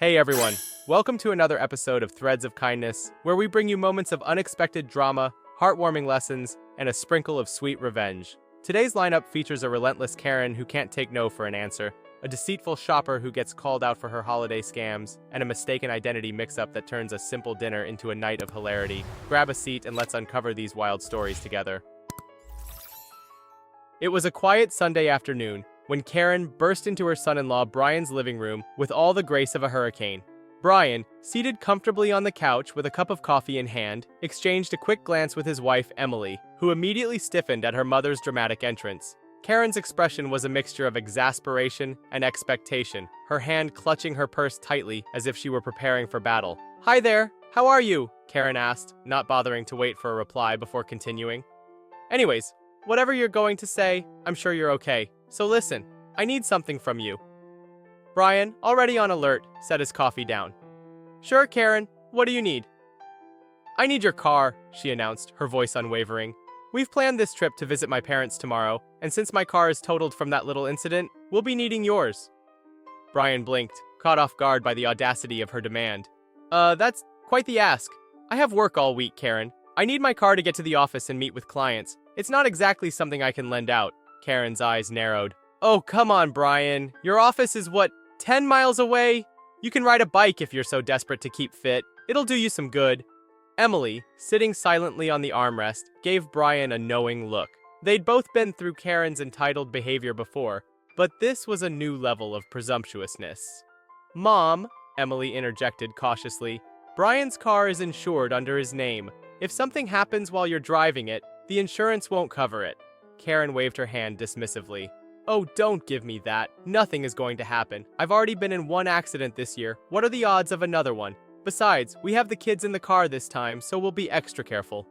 Hey everyone, welcome to another episode of Threads of Kindness, where we bring you moments of unexpected drama, heartwarming lessons, and a sprinkle of sweet revenge. Today's lineup features a relentless Karen who can't take no for an answer, a deceitful shopper who gets called out for her holiday scams, and a mistaken identity mix-up that turns a simple dinner into a night of hilarity. Grab a seat and let's uncover these wild stories together. It was a quiet Sunday afternoon when Karen burst into her son-in-law Brian's living room with all the grace of a hurricane. Brian, seated comfortably on the couch with a cup of coffee in hand, exchanged a quick glance with his wife Emily, who immediately stiffened at her mother's dramatic entrance. Karen's expression was a mixture of exasperation and expectation, her hand clutching her purse tightly as if she were preparing for battle. "Hi there, how are you?" Karen asked, not bothering to wait for a reply before continuing. "Anyways, whatever you're going to say, I'm sure you're okay. So listen, I need something from you." Brian, already on alert, set his coffee down. "Sure, Karen, what do you need?" "I need your car," she announced, her voice unwavering. "We've planned this trip to visit my parents tomorrow, and since my car is totaled from that little incident, we'll be needing yours." Brian blinked, caught off guard by the audacity of her demand. That's quite the ask. I have work all week, Karen. I need my car to get to the office and meet with clients. It's not exactly something I can lend out." Karen's eyes narrowed. "Oh, come on, Brian. Your office is what, 10 miles away? You can ride a bike if you're so desperate to keep fit. It'll do you some good." Emily, sitting silently on the armrest, gave Brian a knowing look. They'd both been through Karen's entitled behavior before, but this was a new level of presumptuousness. "Mom," Emily interjected cautiously, "Brian's car is insured under his name. If something happens while you're driving it, the insurance won't cover it." Karen waved her hand dismissively. "Oh, don't give me that. Nothing is going to happen. I've already been in one accident this year. What are the odds of another one? Besides, we have the kids in the car this time, so we'll be extra careful."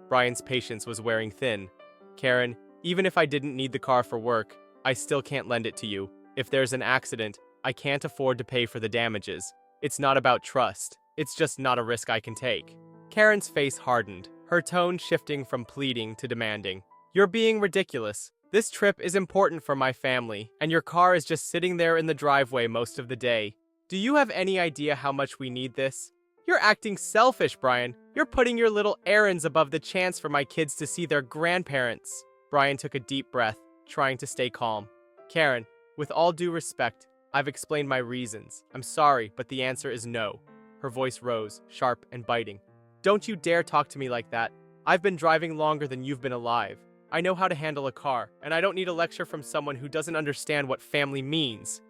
Brian's patience was wearing thin. "Karen, even if I didn't need the car for work, I still can't lend it to you. If there's an accident, I can't afford to pay for the damages. It's not about trust. It's just not a risk I can take." Karen's face hardened, her tone shifting from pleading to demanding. "You're being ridiculous. This trip is important for my family, and your car is just sitting there in the driveway most of the day. Do you have any idea how much we need this? You're acting selfish, Brian. You're putting your little errands above the chance for my kids to see their grandparents." Brian took a deep breath, trying to stay calm. "Karen, with all due respect, I've explained my reasons. I'm sorry, but the answer is no." Her voice rose, sharp and biting. "Don't you dare talk to me like that. I've been driving longer than you've been alive. I know how to handle a car, and I don't need a lecture from someone who doesn't understand what family means."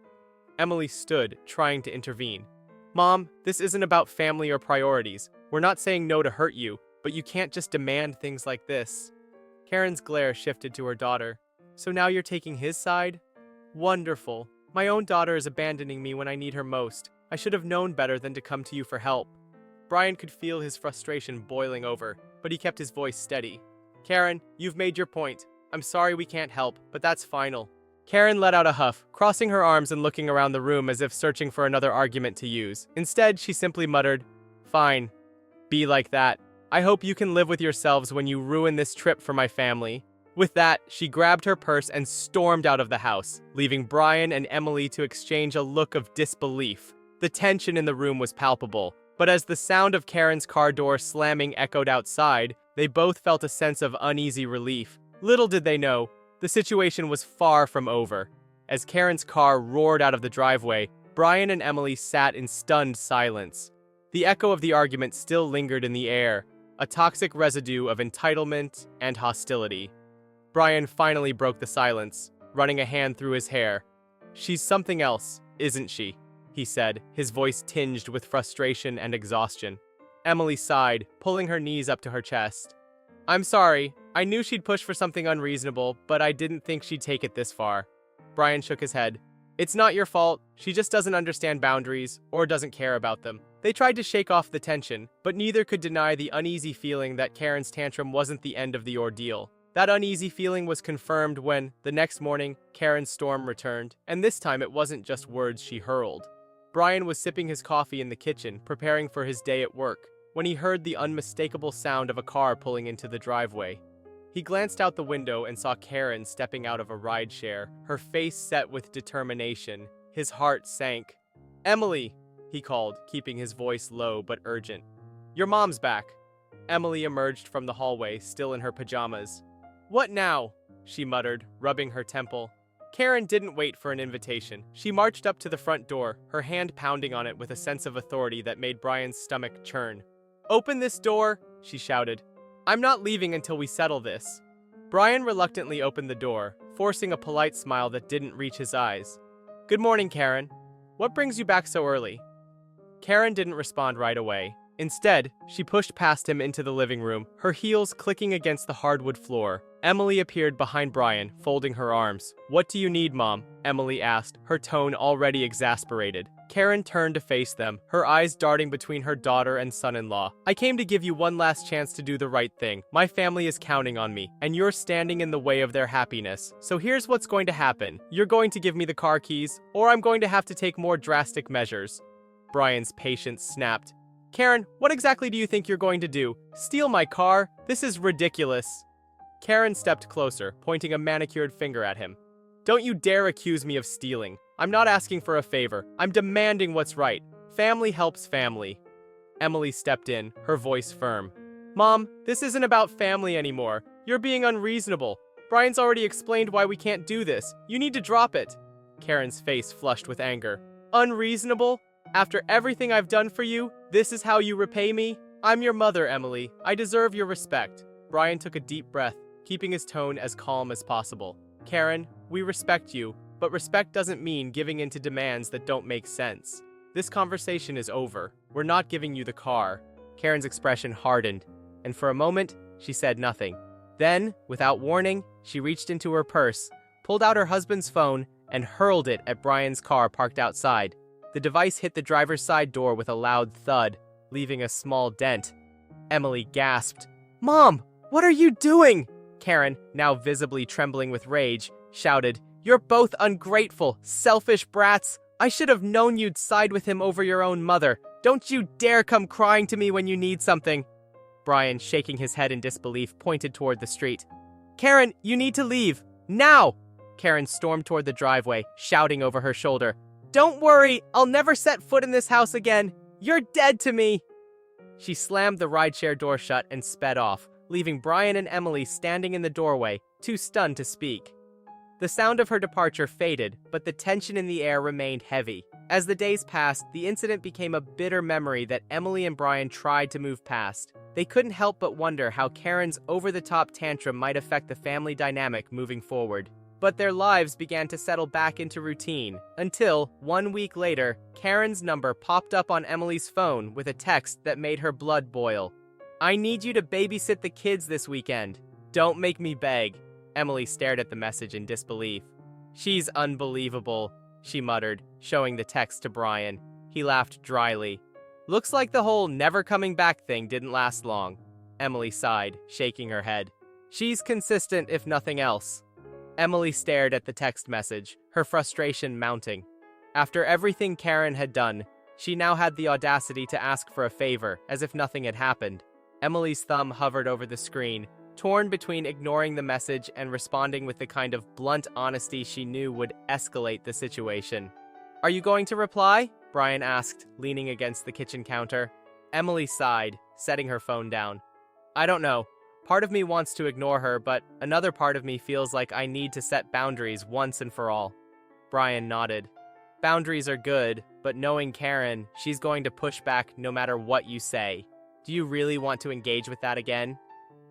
Emily stood, trying to intervene. "Mom, this isn't about family or priorities. We're not saying no to hurt you, but you can't just demand things like this." Karen's glare shifted to her daughter. "So now you're taking his side? Wonderful. My own daughter is abandoning me when I need her most. I should have known better than to come to you for help." Brian could feel his frustration boiling over, but he kept his voice steady. "Karen, you've made your point. I'm sorry we can't help, but that's final." Karen let out a huff, crossing her arms and looking around the room as if searching for another argument to use. Instead, she simply muttered, "Fine. Be like that. I hope you can live with yourselves when you ruin this trip for my family." With that, she grabbed her purse and stormed out of the house, leaving Brian and Emily to exchange a look of disbelief. The tension in the room was palpable, but as the sound of Karen's car door slamming echoed outside, they both felt a sense of uneasy relief. Little did they know, the situation was far from over. As Karen's car roared out of the driveway, Brian and Emily sat in stunned silence. The echo of the argument still lingered in the air, a toxic residue of entitlement and hostility. Brian finally broke the silence, running a hand through his hair. "She's something else, isn't she?" he said, his voice tinged with frustration and exhaustion. Emily sighed, pulling her knees up to her chest. "I'm sorry. I knew she'd push for something unreasonable, but I didn't think she'd take it this far." Brian shook his head. "It's not your fault. She just doesn't understand boundaries, or doesn't care about them." They tried to shake off the tension, but neither could deny the uneasy feeling that Karen's tantrum wasn't the end of the ordeal. That uneasy feeling was confirmed when, the next morning, Karen's storm returned, and this time it wasn't just words she hurled. Brian was sipping his coffee in the kitchen, preparing for his day at work, when he heard the unmistakable sound of a car pulling into the driveway. He glanced out the window and saw Karen stepping out of a rideshare, her face set with determination. His heart sank. "Emily, he called, keeping his voice low but urgent. Your mom's back. Emily emerged from the hallway, still in her pajamas. What now? She muttered, rubbing her temple. Karen didn't wait for an invitation. She marched up to the front door, her hand pounding on it with a sense of authority that made Brian's stomach churn. Open this door, she shouted. I'm not leaving until we settle this. Brian reluctantly opened the door, forcing a polite smile that didn't reach his eyes. Good morning, Karen. What brings you back so early? Karen didn't respond right away. Instead, she pushed past him into the living room, her heels clicking against the hardwood floor. Emily appeared behind Brian, folding her arms. What do you need, Mom? Emily asked, her tone already exasperated. Karen turned to face them, her eyes darting between her daughter and son-in-law. I came to give you one last chance to do the right thing. My family is counting on me, and you're standing in the way of their happiness. So here's what's going to happen. You're going to give me the car keys, or I'm going to have to take more drastic measures. Brian's patience snapped. Karen, what exactly do you think you're going to do? Steal my car? This is ridiculous. Karen stepped closer, pointing a manicured finger at him. Don't you dare accuse me of stealing. I'm not asking for a favor. I'm demanding what's right. Family helps family. Emily stepped in, her voice firm. Mom, this isn't about family anymore. You're being unreasonable. Brian's already explained why we can't do this. You need to drop it. Karen's face flushed with anger. Unreasonable? After everything I've done for you, this is how you repay me? I'm your mother, Emily. I deserve your respect. Brian took a deep breath, keeping his tone as calm as possible. Karen, we respect you, but respect doesn't mean giving in to demands that don't make sense. This conversation is over. We're not giving you the car. Karen's expression hardened, and for a moment, she said nothing. Then, without warning, she reached into her purse, pulled out her husband's phone, and hurled it at Brian's car parked outside. The device hit the driver's side door with a loud thud, leaving a small dent. Emily gasped. Mom, what are you doing? Karen, now visibly trembling with rage, shouted, You're both ungrateful, selfish brats. I should have known you'd side with him over your own mother. Don't you dare come crying to me when you need something. Brian, shaking his head in disbelief, pointed toward the street. Karen, you need to leave. Now! Karen stormed toward the driveway, shouting over her shoulder. Don't worry, I'll never set foot in this house again. You're dead to me. She slammed the rideshare door shut and sped off, leaving Brian and Emily standing in the doorway, too stunned to speak. The sound of her departure faded, but the tension in the air remained heavy. As the days passed, the incident became a bitter memory that Emily and Brian tried to move past. They couldn't help but wonder how Karen's over-the-top tantrum might affect the family dynamic moving forward. But their lives began to settle back into routine, until, 1 week later, Karen's number popped up on Emily's phone with a text that made her blood boil. I need you to babysit the kids this weekend. Don't make me beg. Emily stared at the message in disbelief. She's unbelievable, she muttered, showing the text to Brian. He laughed dryly. Looks like the whole never coming back thing didn't last long. Emily sighed, shaking her head. She's consistent if nothing else. Emily stared at the text message, her frustration mounting. After everything Karen had done, she now had the audacity to ask for a favor, as if nothing had happened. Emily's thumb hovered over the screen, torn between ignoring the message and responding with the kind of blunt honesty she knew would escalate the situation. Are you going to reply? Brian asked, leaning against the kitchen counter. Emily sighed, setting her phone down. I don't know. Part of me wants to ignore her, but another part of me feels like I need to set boundaries once and for all. Brian nodded. Boundaries are good, but knowing Karen, she's going to push back no matter what you say. Do you really want to engage with that again?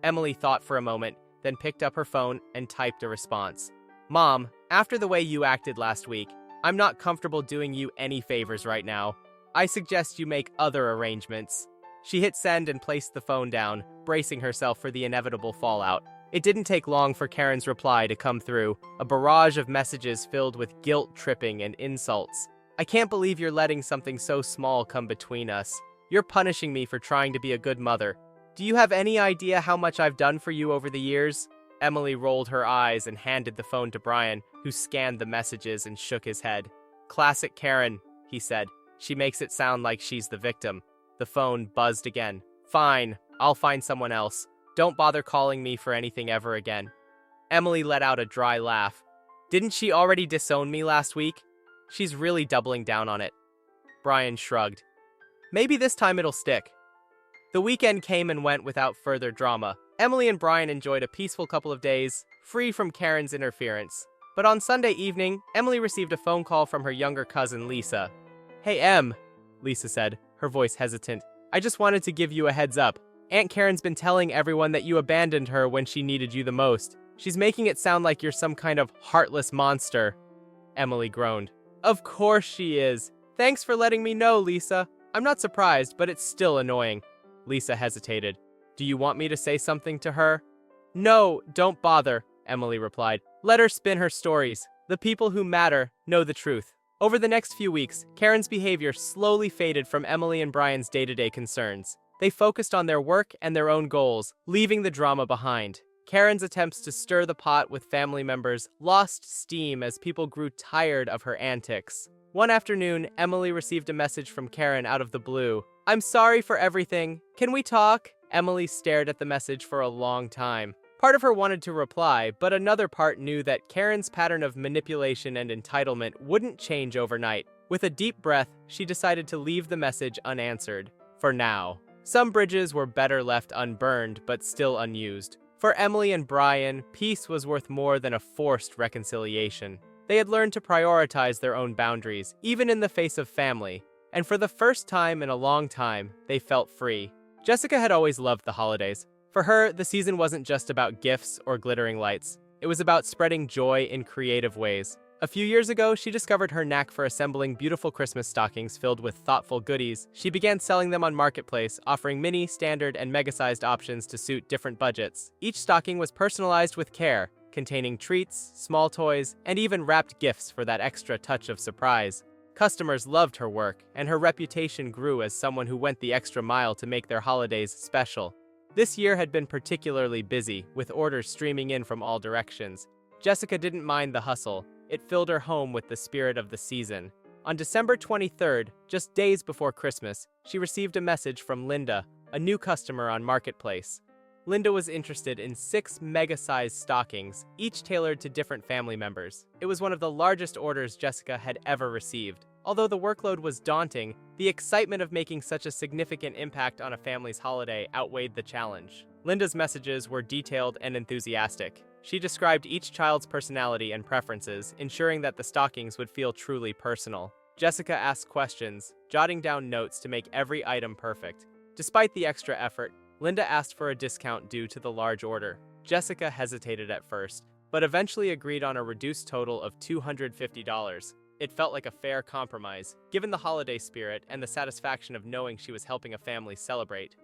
Emily thought for a moment, then picked up her phone and typed a response. Mom, after the way you acted last week, I'm not comfortable doing you any favors right now. I suggest you make other arrangements. She hit send and placed the phone down, bracing herself for the inevitable fallout. It didn't take long for Karen's reply to come through, a barrage of messages filled with guilt-tripping and insults. I can't believe you're letting something so small come between us. You're punishing me for trying to be a good mother. Do you have any idea how much I've done for you over the years? Emily rolled her eyes and handed the phone to Brian, who scanned the messages and shook his head. Classic Karen, he said. She makes it sound like she's the victim. The phone buzzed again. Fine, I'll find someone else. Don't bother calling me for anything ever again. Emily let out a dry laugh. Didn't she already disown me last week? She's really doubling down on it. Brian shrugged. Maybe this time it'll stick. The weekend came and went without further drama. Emily and Brian enjoyed a peaceful couple of days, free from Karen's interference. But on Sunday evening, Emily received a phone call from her younger cousin, Lisa. "Hey, Em," Lisa said, her voice hesitant. "I just wanted to give you a heads up. Aunt Karen's been telling everyone that you abandoned her when she needed you the most. She's making it sound like you're some kind of heartless monster." Emily groaned. "Of course she is. Thanks for letting me know, Lisa. I'm not surprised, but it's still annoying." Lisa hesitated. "Do you want me to say something to her?" "No, don't bother," Emily replied. "Let her spin her stories. The people who matter know the truth." Over the next few weeks, Karen's behavior slowly faded from Emily and Brian's day-to-day concerns. They focused on their work and their own goals, leaving the drama behind. Karen's attempts to stir the pot with family members lost steam as people grew tired of her antics. One afternoon, Emily received a message from Karen out of the blue. "I'm sorry for everything. Can we talk?" Emily stared at the message for a long time. Part of her wanted to reply, but another part knew that Karen's pattern of manipulation and entitlement wouldn't change overnight. With a deep breath, she decided to leave the message unanswered. For now. Some bridges were better left unburned, but still unused. For Emily and Brian, peace was worth more than a forced reconciliation. They had learned to prioritize their own boundaries, even in the face of family. And for the first time in a long time, they felt free. Jessica had always loved the holidays. For her, the season wasn't just about gifts or glittering lights. It was about spreading joy in creative ways. A few years ago, she discovered her knack for assembling beautiful Christmas stockings filled with thoughtful goodies. She began selling them on Marketplace, offering mini, standard, and mega-sized options to suit different budgets. Each stocking was personalized with care, containing treats, small toys, and even wrapped gifts for that extra touch of surprise. Customers loved her work, and her reputation grew as someone who went the extra mile to make their holidays special. This year had been particularly busy, with orders streaming in from all directions. Jessica didn't mind the hustle. It filled her home with the spirit of the season. On December 23rd, just days before Christmas, she received a message from Linda, a new customer on Marketplace. Linda was interested in 6 mega-sized stockings, each tailored to different family members. It was one of the largest orders Jessica had ever received. Although the workload was daunting, the excitement of making such a significant impact on a family's holiday outweighed the challenge. Linda's messages were detailed and enthusiastic. She described each child's personality and preferences, ensuring that the stockings would feel truly personal. Jessica asked questions, jotting down notes to make every item perfect. Despite the extra effort, Linda asked for a discount due to the large order. Jessica hesitated at first, but eventually agreed on a reduced total of $250. It felt like a fair compromise, given the holiday spirit and the satisfaction of knowing she was helping a family celebrate.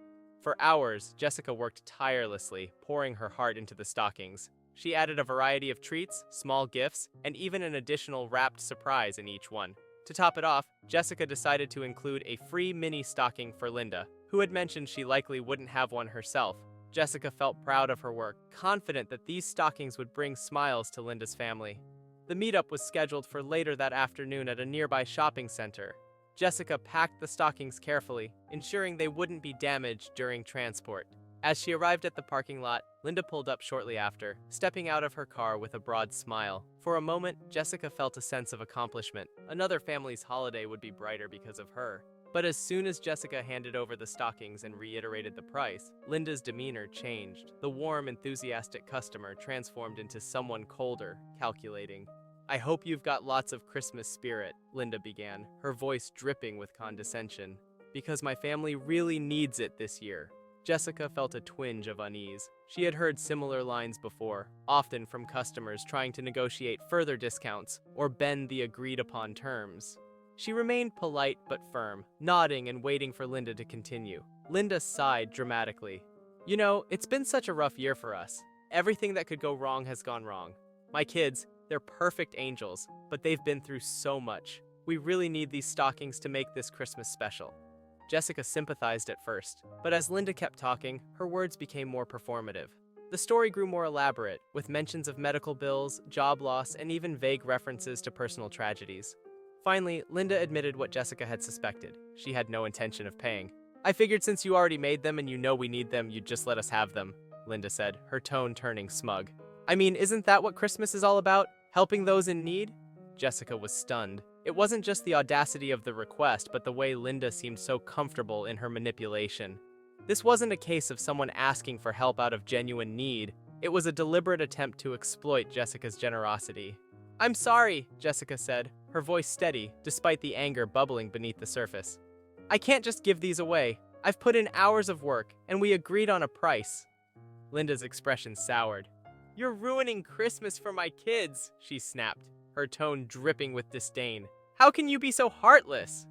For hours, Jessica worked tirelessly, pouring her heart into the stockings. She added a variety of treats, small gifts, and even an additional wrapped surprise in each one. To top it off, Jessica decided to include a free mini stocking for Linda, who had mentioned she likely wouldn't have one herself. Jessica felt proud of her work, confident that these stockings would bring smiles to Linda's family. The meetup was scheduled for later that afternoon at a nearby shopping center. Jessica packed the stockings carefully, ensuring they wouldn't be damaged during transport. As she arrived at the parking lot, Linda pulled up shortly after, stepping out of her car with a broad smile. For a moment, Jessica felt a sense of accomplishment. Another family's holiday would be brighter because of her. But as soon as Jessica handed over the stockings and reiterated the price, Linda's demeanor changed. The warm, enthusiastic customer transformed into someone colder, calculating. "I hope you've got lots of Christmas spirit," Linda began, her voice dripping with condescension. "Because my family really needs it this year." Jessica felt a twinge of unease. She had heard similar lines before, often from customers trying to negotiate further discounts or bend the agreed-upon terms. She remained polite but firm, nodding and waiting for Linda to continue. Linda sighed dramatically. "You know, it's been such a rough year for us. Everything that could go wrong has gone wrong. My kids, they're perfect angels, but they've been through so much. We really need these stockings to make this Christmas special." Jessica sympathized at first, but as Linda kept talking, her words became more performative. The story grew more elaborate, with mentions of medical bills, job loss, and even vague references to personal tragedies. Finally, Linda admitted what Jessica had suspected. She had no intention of paying. "I figured since you already made them and you know we need them, you'd just let us have them," Linda said, her tone turning smug. "I mean, isn't that what Christmas is all about? Helping those in need?" Jessica was stunned. It wasn't just the audacity of the request, but the way Linda seemed so comfortable in her manipulation. This wasn't a case of someone asking for help out of genuine need. It was a deliberate attempt to exploit Jessica's generosity. "I'm sorry," Jessica said, her voice steady, despite the anger bubbling beneath the surface. "I can't just give these away. I've put in hours of work, and we agreed on a price." Linda's expression soured. "You're ruining Christmas for my kids," she snapped, her tone dripping with disdain. "How can you be so heartless?"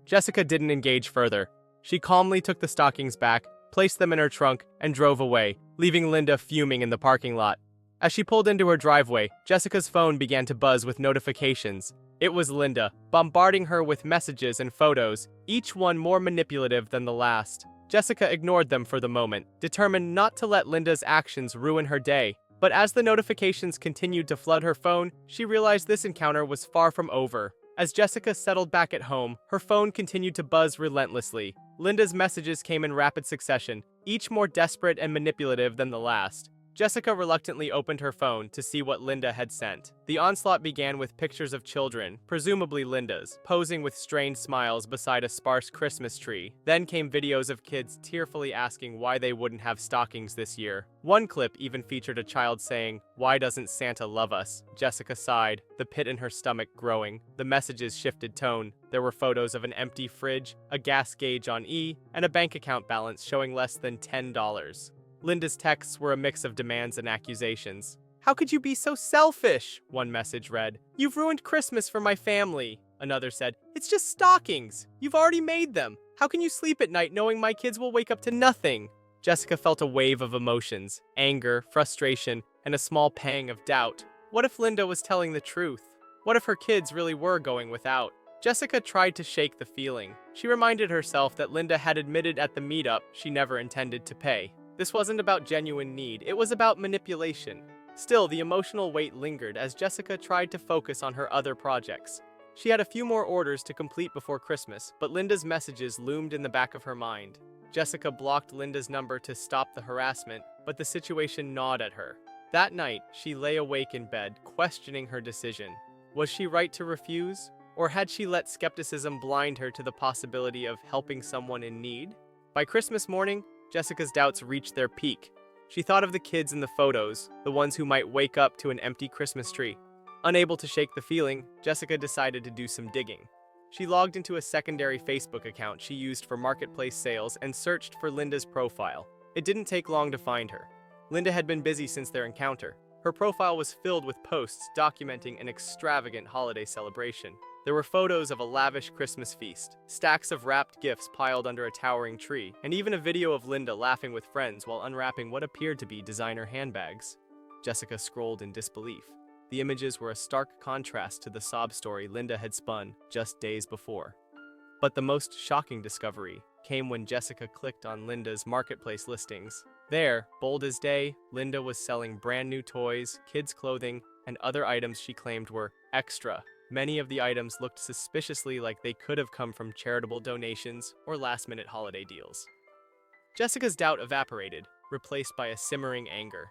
Jessica didn't engage further. She calmly took the stockings back, placed them in her trunk, and drove away, leaving Linda fuming in the parking lot. As she pulled into her driveway, Jessica's phone began to buzz with notifications. It was Linda, bombarding her with messages and photos, each one more manipulative than the last. Jessica ignored them for the moment, determined not to let Linda's actions ruin her day. But as the notifications continued to flood her phone, she realized this encounter was far from over. As Jessica settled back at home, her phone continued to buzz relentlessly. Linda's messages came in rapid succession, each more desperate and manipulative than the last. Jessica reluctantly opened her phone to see what Linda had sent. The onslaught began with pictures of children, presumably Linda's, posing with strained smiles beside a sparse Christmas tree. Then came videos of kids tearfully asking why they wouldn't have stockings this year. One clip even featured a child saying, "Why doesn't Santa love us?" Jessica sighed, the pit in her stomach growing. The messages shifted tone. There were photos of an empty fridge, a gas gauge on E, and a bank account balance showing less than $10. Linda's texts were a mix of demands and accusations. "How could you be so selfish?" one message read. "You've ruined Christmas for my family." Another said, "It's just stockings. You've already made them. How can you sleep at night knowing my kids will wake up to nothing?" Jessica felt a wave of emotions, anger, frustration, and a small pang of doubt. What if Linda was telling the truth? What if her kids really were going without? Jessica tried to shake the feeling. She reminded herself that Linda had admitted at the meetup she never intended to pay. This wasn't about genuine need, it was about manipulation. Still, the emotional weight lingered as Jessica tried to focus on her other projects. She had a few more orders to complete before Christmas, but Linda's messages loomed in the back of her mind. Jessica blocked Linda's number to stop the harassment, but the situation gnawed at her. That night, she lay awake in bed, questioning her decision. Was she right to refuse? Or had she let skepticism blind her to the possibility of helping someone in need? By Christmas morning, Jessica's doubts reached their peak. She thought of the kids in the photos, the ones who might wake up to an empty Christmas tree. Unable to shake the feeling, Jessica decided to do some digging. She logged into a secondary Facebook account she used for marketplace sales and searched for Linda's profile. It didn't take long to find her. Linda had been busy since their encounter. Her profile was filled with posts documenting an extravagant holiday celebration. There were photos of a lavish Christmas feast, stacks of wrapped gifts piled under a towering tree, and even a video of Linda laughing with friends while unwrapping what appeared to be designer handbags. Jessica scrolled in disbelief. The images were a stark contrast to the sob story Linda had spun just days before. But the most shocking discovery came when Jessica clicked on Linda's marketplace listings. There, bold as day, Linda was selling brand new toys, kids' clothing, and other items she claimed were extra. Many of the items looked suspiciously like they could have come from charitable donations or last-minute holiday deals. Jessica's doubt evaporated, replaced by a simmering anger.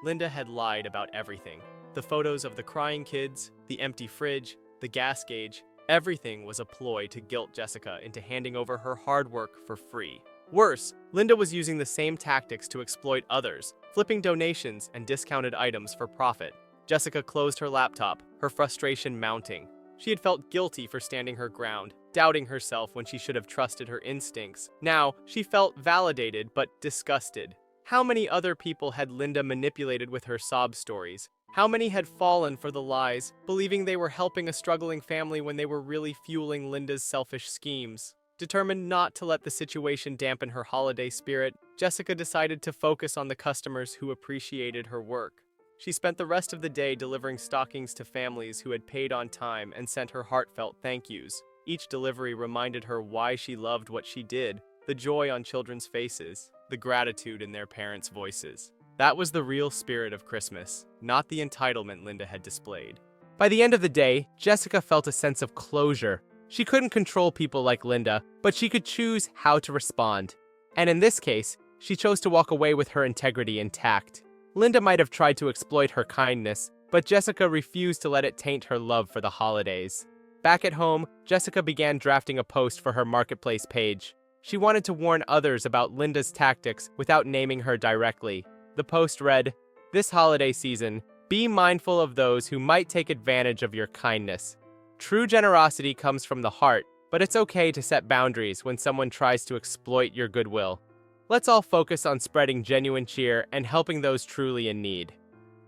Linda had lied about everything. The photos of the crying kids, the empty fridge, the gas gauge, everything was a ploy to guilt Jessica into handing over her hard work for free. Worse, Linda was using the same tactics to exploit others, flipping donations and discounted items for profit. Jessica closed her laptop, her frustration mounting. She had felt guilty for standing her ground, doubting herself when she should have trusted her instincts. Now, she felt validated but disgusted. How many other people had Linda manipulated with her sob stories? How many had fallen for the lies, believing they were helping a struggling family when they were really fueling Linda's selfish schemes? Determined not to let the situation dampen her holiday spirit, Jessica decided to focus on the customers who appreciated her work. She spent the rest of the day delivering stockings to families who had paid on time and sent her heartfelt thank yous. Each delivery reminded her why she loved what she did, the joy on children's faces, the gratitude in their parents' voices. That was the real spirit of Christmas, not the entitlement Linda had displayed. By the end of the day, Jessica felt a sense of closure. She couldn't control people like Linda, but she could choose how to respond. And in this case, she chose to walk away with her integrity intact. Linda might have tried to exploit her kindness, but Jessica refused to let it taint her love for the holidays. Back at home, Jessica began drafting a post for her marketplace page. She wanted to warn others about Linda's tactics without naming her directly. The post read, "This holiday season, be mindful of those who might take advantage of your kindness. True generosity comes from the heart, but it's okay to set boundaries when someone tries to exploit your goodwill. Let's all focus on spreading genuine cheer and helping those truly in need."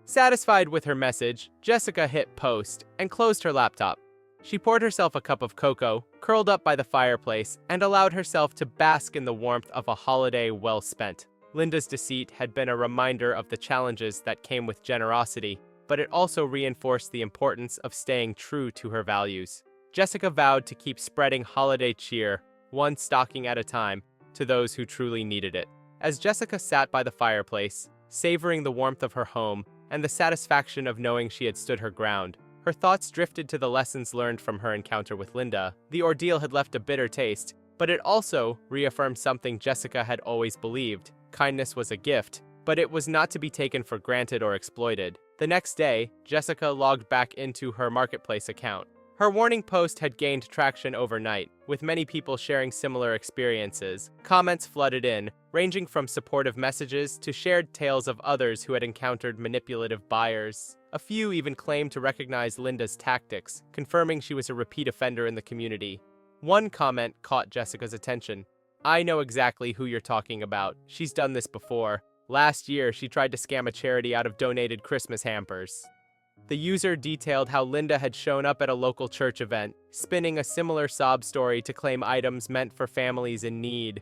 Satisfied with her message, Jessica hit post and closed her laptop. She poured herself a cup of cocoa, curled up by the fireplace, and allowed herself to bask in the warmth of a holiday well spent. Linda's deceit had been a reminder of the challenges that came with generosity, but it also reinforced the importance of staying true to her values. Jessica vowed to keep spreading holiday cheer, one stocking at a time, to those who truly needed it. As Jessica sat by the fireplace, savoring the warmth of her home and the satisfaction of knowing she had stood her ground, her thoughts drifted to the lessons learned from her encounter with Linda. The ordeal had left a bitter taste, but it also reaffirmed something Jessica had always believed. Kindness was a gift, but it was not to be taken for granted or exploited. The next day, Jessica logged back into her marketplace account. Her warning post had gained traction overnight, with many people sharing similar experiences. Comments flooded in, ranging from supportive messages to shared tales of others who had encountered manipulative buyers. A few even claimed to recognize Linda's tactics, confirming she was a repeat offender in the community. One comment caught Jessica's attention. "I know exactly who you're talking about. She's done this before. Last year, she tried to scam a charity out of donated Christmas hampers." The user detailed how Linda had shown up at a local church event, spinning a similar sob story to claim items meant for families in need.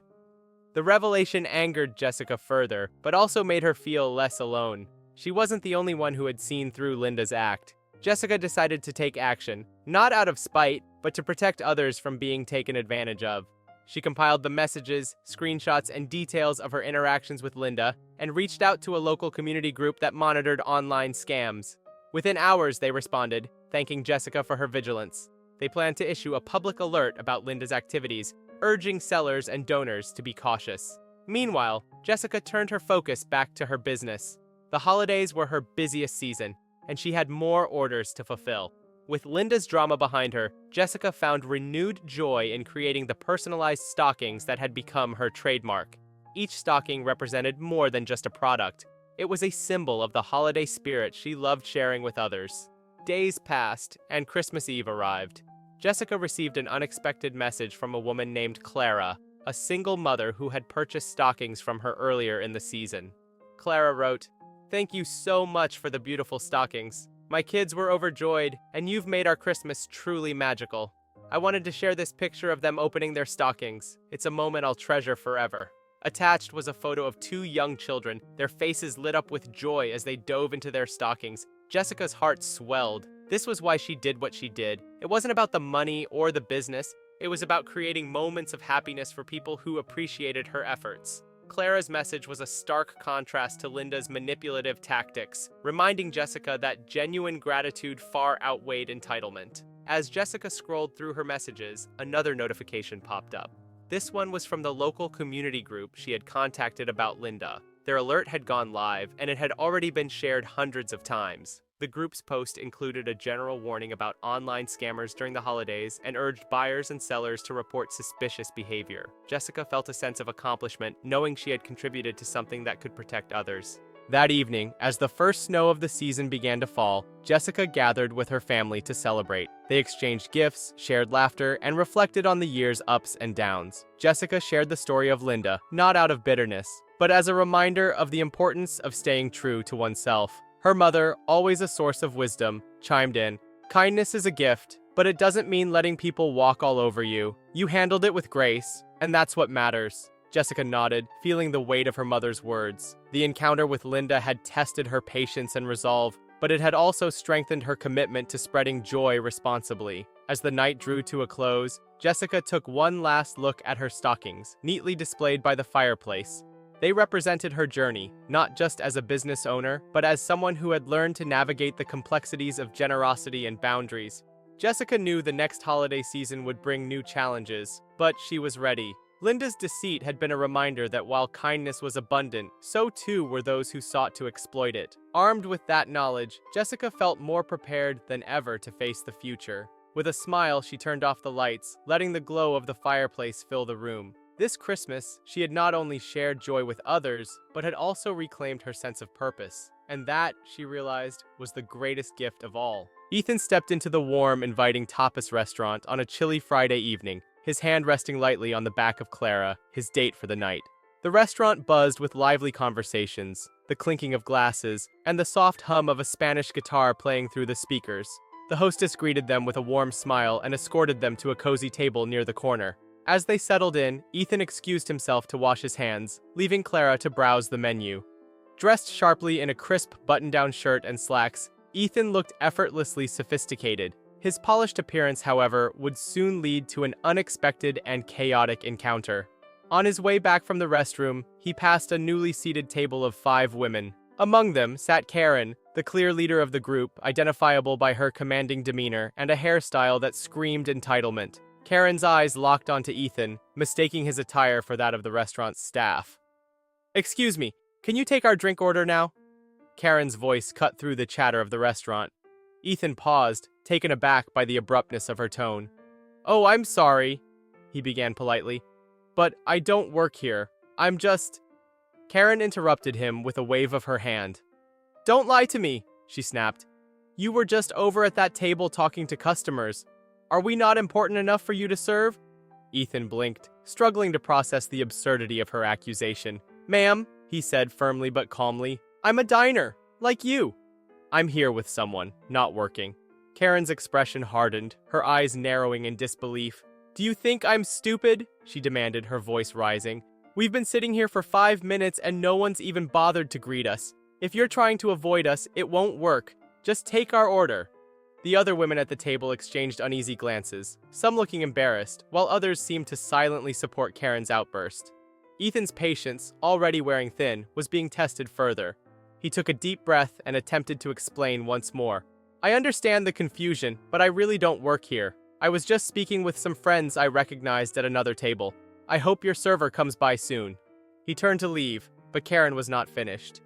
The revelation angered Jessica further, but also made her feel less alone. She wasn't the only one who had seen through Linda's act. Jessica decided to take action, not out of spite, but to protect others from being taken advantage of. She compiled the messages, screenshots, and details of her interactions with Linda and reached out to a local community group that monitored online scams. Within hours, they responded, thanking Jessica for her vigilance. They planned to issue a public alert about Linda's activities, urging sellers and donors to be cautious. Meanwhile, Jessica turned her focus back to her business. The holidays were her busiest season, and she had more orders to fulfill. With Linda's drama behind her, Jessica found renewed joy in creating the personalized stockings that had become her trademark. Each stocking represented more than just a product. It was a symbol of the holiday spirit she loved sharing with others. Days passed, and Christmas Eve arrived. Jessica received an unexpected message from a woman named Clara, a single mother who had purchased stockings from her earlier in the season. Clara wrote, "Thank you so much for the beautiful stockings. My kids were overjoyed, and you've made our Christmas truly magical. I wanted to share this picture of them opening their stockings. It's a moment I'll treasure forever." Attached was a photo of two young children, their faces lit up with joy as they dove into their stockings. Jessica's heart swelled. This was why she did what she did. It wasn't about the money or the business. It was about creating moments of happiness for people who appreciated her efforts. Clara's message was a stark contrast to Linda's manipulative tactics, reminding Jessica that genuine gratitude far outweighed entitlement. As Jessica scrolled through her messages, another notification popped up. This one was from the local community group she had contacted about Linda. Their alert had gone live, and it had already been shared hundreds of times. The group's post included a general warning about online scammers during the holidays and urged buyers and sellers to report suspicious behavior. Jessica felt a sense of accomplishment, knowing she had contributed to something that could protect others. That evening, as the first snow of the season began to fall, Jessica gathered with her family to celebrate. They exchanged gifts, shared laughter, and reflected on the year's ups and downs. Jessica shared the story of Linda, not out of bitterness, but as a reminder of the importance of staying true to oneself. Her mother, always a source of wisdom, chimed in, "Kindness is a gift, but it doesn't mean letting people walk all over you. You handled it with grace, and that's what matters." Jessica nodded, feeling the weight of her mother's words. The encounter with Linda had tested her patience and resolve, but it had also strengthened her commitment to spreading joy responsibly. As the night drew to a close, Jessica took one last look at her stockings, neatly displayed by the fireplace. They represented her journey, not just as a business owner, but as someone who had learned to navigate the complexities of generosity and boundaries. Jessica knew the next holiday season would bring new challenges, but she was ready. Linda's deceit had been a reminder that while kindness was abundant, so too were those who sought to exploit it. Armed with that knowledge, Jessica felt more prepared than ever to face the future. With a smile, she turned off the lights, letting the glow of the fireplace fill the room. This Christmas, she had not only shared joy with others, but had also reclaimed her sense of purpose. And that, she realized, was the greatest gift of all. Ethan stepped into the warm, inviting tapas restaurant on a chilly Friday evening, his hand resting lightly on the back of Clara, his date for the night. The restaurant buzzed with lively conversations, the clinking of glasses, and the soft hum of a Spanish guitar playing through the speakers. The hostess greeted them with a warm smile and escorted them to a cozy table near the corner. As they settled in, Ethan excused himself to wash his hands, leaving Clara to browse the menu. Dressed sharply in a crisp button-down shirt and slacks, Ethan looked effortlessly sophisticated. His polished appearance, however, would soon lead to an unexpected and chaotic encounter. On his way back from the restroom, he passed a newly seated table of 5 women. Among them sat Karen, the clear leader of the group, identifiable by her commanding demeanor and a hairstyle that screamed entitlement. Karen's eyes locked onto Ethan, mistaking his attire for that of the restaurant's staff. "Excuse me, can you take our drink order now?" Karen's voice cut through the chatter of the restaurant. Ethan paused, taken aback by the abruptness of her tone. "Oh, I'm sorry," he began politely, "but I don't work here. I'm just—" Karen interrupted him with a wave of her hand. "Don't lie to me," she snapped. "You were just over at that table talking to customers. Are we not important enough for you to serve?" Ethan blinked, struggling to process the absurdity of her accusation. "Ma'am," he said firmly but calmly, "I'm a diner, like you." "I'm here with someone, not working." Karen's expression hardened, her eyes narrowing in disbelief. "Do you think I'm stupid?" she demanded, her voice rising. "We've been sitting here for 5 minutes and no one's even bothered to greet us. If you're trying to avoid us, it won't work. Just take our order." The other women at the table exchanged uneasy glances, some looking embarrassed, while others seemed to silently support Karen's outburst. Ethan's patience, already wearing thin, was being tested further. He took a deep breath and attempted to explain once more. "I understand the confusion, but I really don't work here. I was just speaking with some friends I recognized at another table. I hope your server comes by soon." He turned to leave, but Karen was not finished.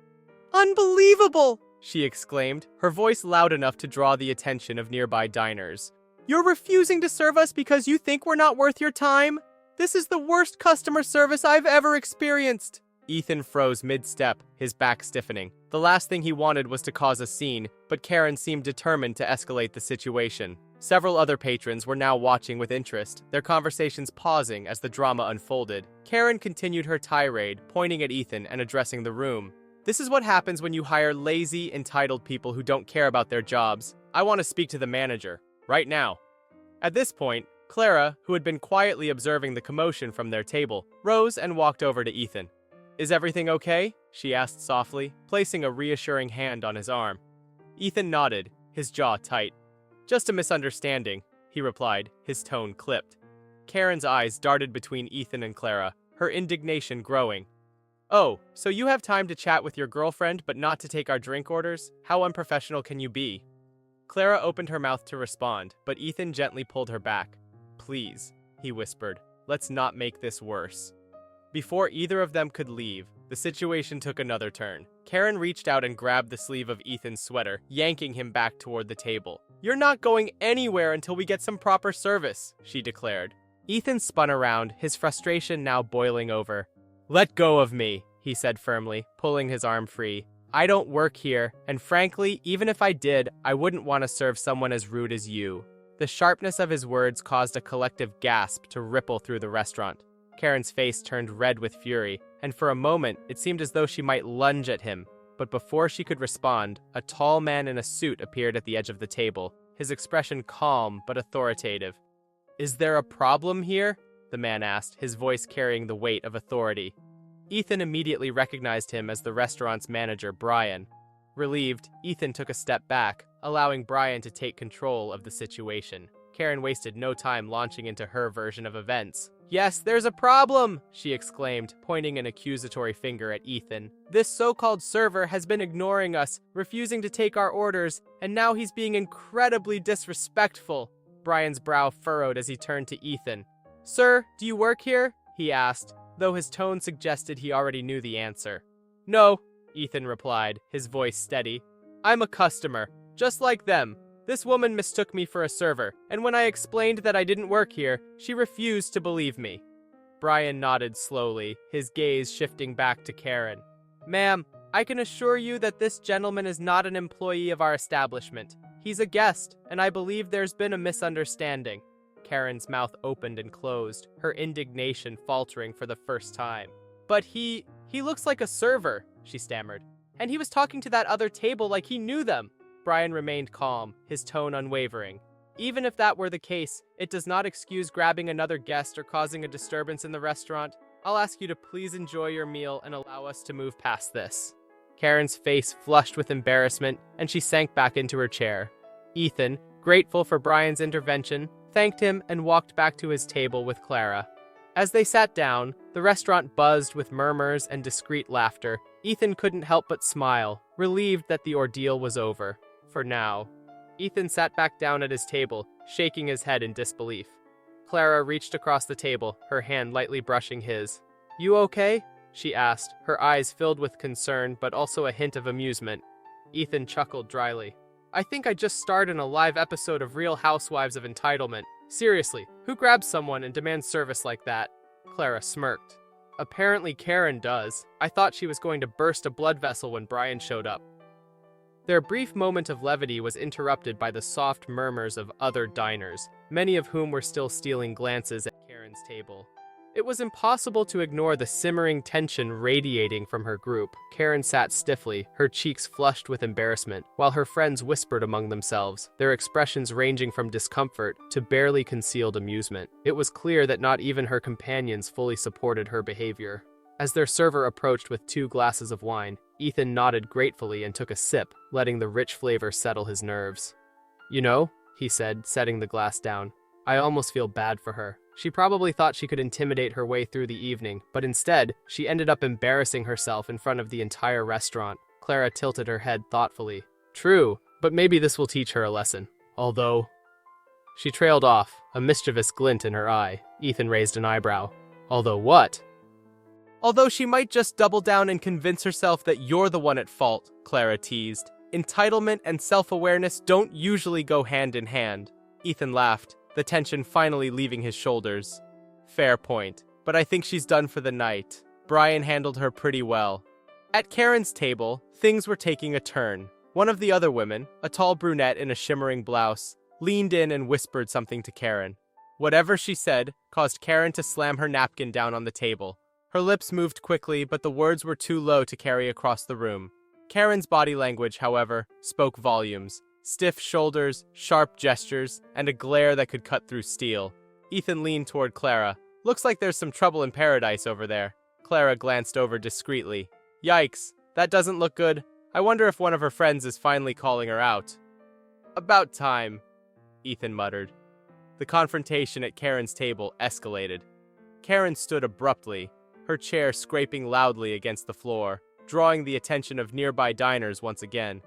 "Unbelievable!" she exclaimed, her voice loud enough to draw the attention of nearby diners. "You're refusing to serve us because you think we're not worth your time? This is the worst customer service I've ever experienced." Ethan froze mid-step, his back stiffening. The last thing he wanted was to cause a scene, but Karen seemed determined to escalate the situation. Several other patrons were now watching with interest, their conversations pausing as the drama unfolded. Karen continued her tirade, pointing at Ethan and addressing the room. "This is what happens when you hire lazy, entitled people who don't care about their jobs. I want to speak to the manager. Right now." At this point, Clara, who had been quietly observing the commotion from their table, rose and walked over to Ethan. "Is everything okay?" she asked softly, placing a reassuring hand on his arm. Ethan nodded, his jaw tight. "Just a misunderstanding," he replied, his tone clipped. Karen's eyes darted between Ethan and Clara, her indignation growing. "Oh, so you have time to chat with your girlfriend but not to take our drink orders? How unprofessional can you be?" Clara opened her mouth to respond, but Ethan gently pulled her back. "Please," he whispered, "let's not make this worse." Before either of them could leave, the situation took another turn. Karen reached out and grabbed the sleeve of Ethan's sweater, yanking him back toward the table. "You're not going anywhere until we get some proper service," she declared. Ethan spun around, his frustration now boiling over. "Let go of me," he said firmly, pulling his arm free. "I don't work here, and frankly, even if I did, I wouldn't want to serve someone as rude as you." The sharpness of his words caused a collective gasp to ripple through the restaurant. Karen's face turned red with fury, and for a moment, it seemed as though she might lunge at him. But before she could respond, a tall man in a suit appeared at the edge of the table, his expression calm but authoritative. "Is there a problem here?" the man asked, his voice carrying the weight of authority. Ethan immediately recognized him as the restaurant's manager, Brian. Relieved, Ethan took a step back, allowing Brian to take control of the situation. Karen wasted no time launching into her version of events. "Yes, there's a problem!" she exclaimed, pointing an accusatory finger at Ethan. "This so-called server has been ignoring us, refusing to take our orders, and now he's being incredibly disrespectful." Brian's brow furrowed as he turned to Ethan. "Sir, do you work here?" he asked, though his tone suggested he already knew the answer. "No," Ethan replied, his voice steady. "I'm a customer, just like them. This woman mistook me for a server, and when I explained that I didn't work here, she refused to believe me. Brian nodded slowly, his gaze shifting back to Karen. Ma'am, I can assure you that this gentleman is not an employee of our establishment. He's a guest, and I believe there's been a misunderstanding. Karen's mouth opened and closed, her indignation faltering for the first time. But he looks like a server, she stammered. And he was talking to that other table like he knew them. Brian remained calm, his tone unwavering. Even if that were the case, it does not excuse grabbing another guest or causing a disturbance in the restaurant. I'll ask you to please enjoy your meal and allow us to move past this. Karen's face flushed with embarrassment, and she sank back into her chair. Ethan, grateful for Brian's intervention, thanked him and walked back to his table with Clara. As they sat down, the restaurant buzzed with murmurs and discreet laughter. Ethan couldn't help but smile, relieved that the ordeal was over. For now. Ethan sat back down at his table, shaking his head in disbelief. Clara reached across the table, her hand lightly brushing his. You okay? She asked, her eyes filled with concern but also a hint of amusement. Ethan chuckled dryly. I think I just starred in a live episode of Real Housewives of Entitlement. Seriously, who grabs someone and demands service like that? Clara smirked. Apparently Karen does. I thought she was going to burst a blood vessel when Brian showed up. Their brief moment of levity was interrupted by the soft murmurs of other diners, many of whom were still stealing glances at Karen's table. It was impossible to ignore the simmering tension radiating from her group. Karen sat stiffly, her cheeks flushed with embarrassment, while her friends whispered among themselves, their expressions ranging from discomfort to barely concealed amusement. It was clear that not even her companions fully supported her behavior. As their server approached with 2 glasses of wine, Ethan nodded gratefully and took a sip, letting the rich flavor settle his nerves. You know, he said, setting the glass down, I almost feel bad for her. She probably thought she could intimidate her way through the evening, but instead, she ended up embarrassing herself in front of the entire restaurant. Clara tilted her head thoughtfully. True, but maybe this will teach her a lesson. Although... She trailed off, a mischievous glint in her eye. Ethan raised an eyebrow. Although what? Although she might just double down and convince herself that you're the one at fault, Clara teased. Entitlement and self-awareness don't usually go hand in hand. Ethan laughed, the tension finally leaving his shoulders. Fair point, but I think she's done for the night. Brian handled her pretty well. At Karen's table, things were taking a turn. One of the other women, a tall brunette in a shimmering blouse, leaned in and whispered something to Karen. Whatever she said caused Karen to slam her napkin down on the table. Her lips moved quickly, but the words were too low to carry across the room. Karen's body language, however, spoke volumes. Stiff shoulders, sharp gestures, and a glare that could cut through steel. Ethan leaned toward Clara. Looks like there's some trouble in paradise over there. Clara glanced over discreetly. Yikes, that doesn't look good. I wonder if one of her friends is finally calling her out. About time, Ethan muttered. The confrontation at Karen's table escalated. Karen stood abruptly, her chair scraping loudly against the floor, drawing the attention of nearby diners once again.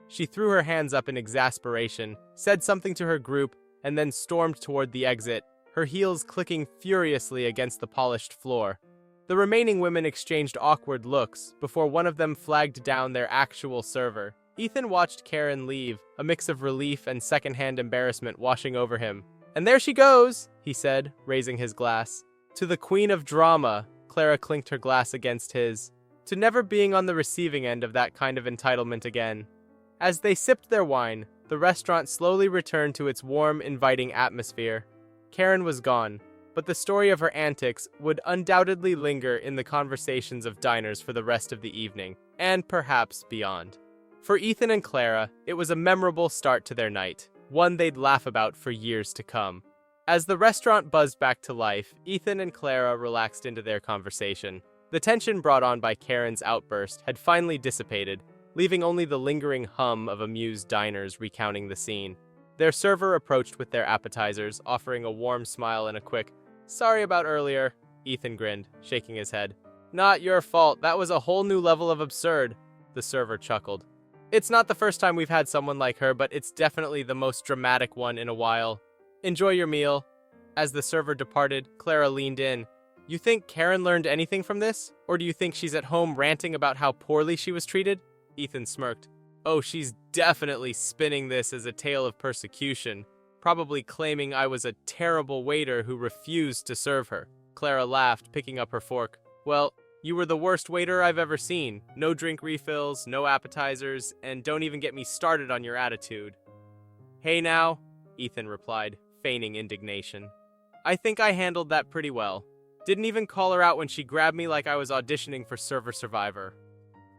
She threw her hands up in exasperation, said something to her group, and then stormed toward the exit, her heels clicking furiously against the polished floor. The remaining women exchanged awkward looks before one of them flagged down their actual server. Ethan watched Karen leave, a mix of relief and secondhand embarrassment washing over him. And there she goes, he said, raising his glass. To the queen of drama, Clara clinked her glass against his. To never being on the receiving end of that kind of entitlement again. As they sipped their wine, the restaurant slowly returned to its warm, inviting atmosphere. Karen was gone, but the story of her antics would undoubtedly linger in the conversations of diners for the rest of the evening, and perhaps beyond. For Ethan and Clara, it was a memorable start to their night, one they'd laugh about for years to come. As the restaurant buzzed back to life, Ethan and Clara relaxed into their conversation. The tension brought on by Karen's outburst had finally dissipated, leaving only the lingering hum of amused diners recounting the scene. Their server approached with their appetizers, offering a warm smile and a quick, "Sorry about earlier," Ethan grinned, shaking his head. "Not your fault, that was a whole new level of absurd," the server chuckled. "It's not the first time we've had someone like her, but it's definitely the most dramatic one in a while. Enjoy your meal." As the server departed, Clara leaned in. "You think Karen learned anything from this? Or do you think she's at home ranting about how poorly she was treated?" Ethan smirked. Oh, she's definitely spinning this as a tale of persecution, probably claiming I was a terrible waiter who refused to serve her. Clara laughed, picking up her fork. Well, you were the worst waiter I've ever seen. No drink refills, no appetizers, and don't even get me started on your attitude. Hey now, Ethan replied, feigning indignation. I think I handled that pretty well. Didn't even call her out when she grabbed me like I was auditioning for Server Survivor.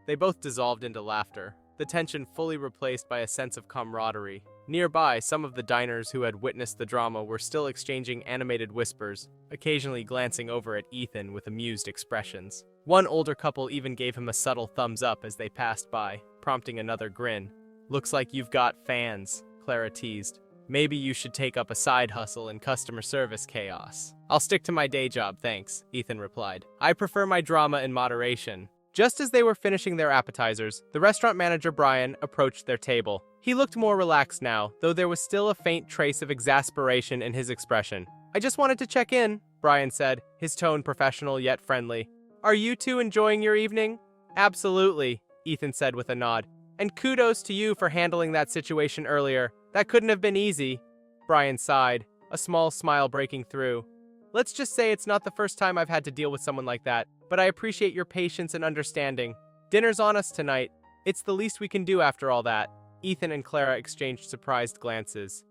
They both dissolved into laughter, the tension fully replaced by a sense of camaraderie. Nearby, some of the diners who had witnessed the drama were still exchanging animated whispers, occasionally glancing over at Ethan with amused expressions. One older couple even gave him a subtle thumbs up as they passed by, prompting another grin. Looks like you've got fans, Clara teased. Maybe you should take up a side hustle in customer service chaos. I'll stick to my day job, thanks, Ethan replied. I prefer my drama in moderation. Just as they were finishing their appetizers, the restaurant manager Brian approached their table. He looked more relaxed now, though there was still a faint trace of exasperation in his expression. I just wanted to check in, Brian said, his tone professional yet friendly. Are you two enjoying your evening? Absolutely, Ethan said with a nod. And kudos to you for handling that situation earlier. That couldn't have been easy. Brian sighed, a small smile breaking through. Let's just say it's not the first time I've had to deal with someone like that, but I appreciate your patience and understanding. Dinner's on us tonight. It's the least we can do after all that. Ethan and Clara exchanged surprised glances.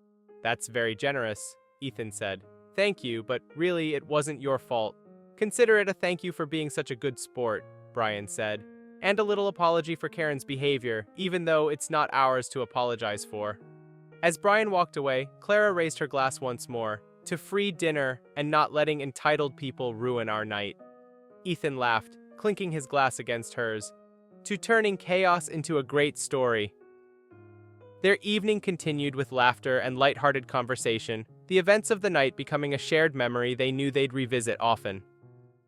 That's very generous, Ethan said. Thank you, but really it wasn't your fault. Consider it a thank you for being such a good sport, Brian said. And a little apology for Karen's behavior, even though it's not ours to apologize for. As Brian walked away, Clara raised her glass once more, to free dinner and not letting entitled people ruin our night. Ethan laughed, clinking his glass against hers, to turning chaos into a great story. Their evening continued with laughter and light-hearted conversation, the events of the night becoming a shared memory they knew they'd revisit often.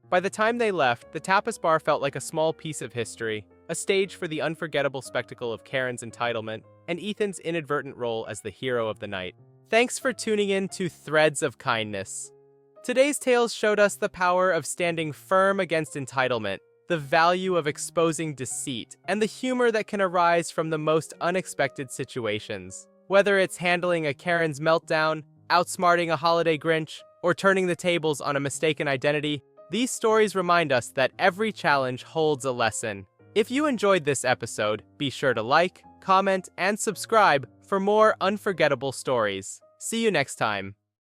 By the time they left, the tapas bar felt like a small piece of history, a stage for the unforgettable spectacle of Karen's entitlement and Ethan's inadvertent role as the hero of the night. Thanks for tuning in to Threads of Kindness. Today's tales showed us the power of standing firm against entitlement, the value of exposing deceit, and the humor that can arise from the most unexpected situations. Whether it's handling a Karen's meltdown, outsmarting a holiday Grinch, or turning the tables on a mistaken identity, these stories remind us that every challenge holds a lesson. If you enjoyed this episode, be sure to like, comment, and subscribe for more unforgettable stories. See you next time.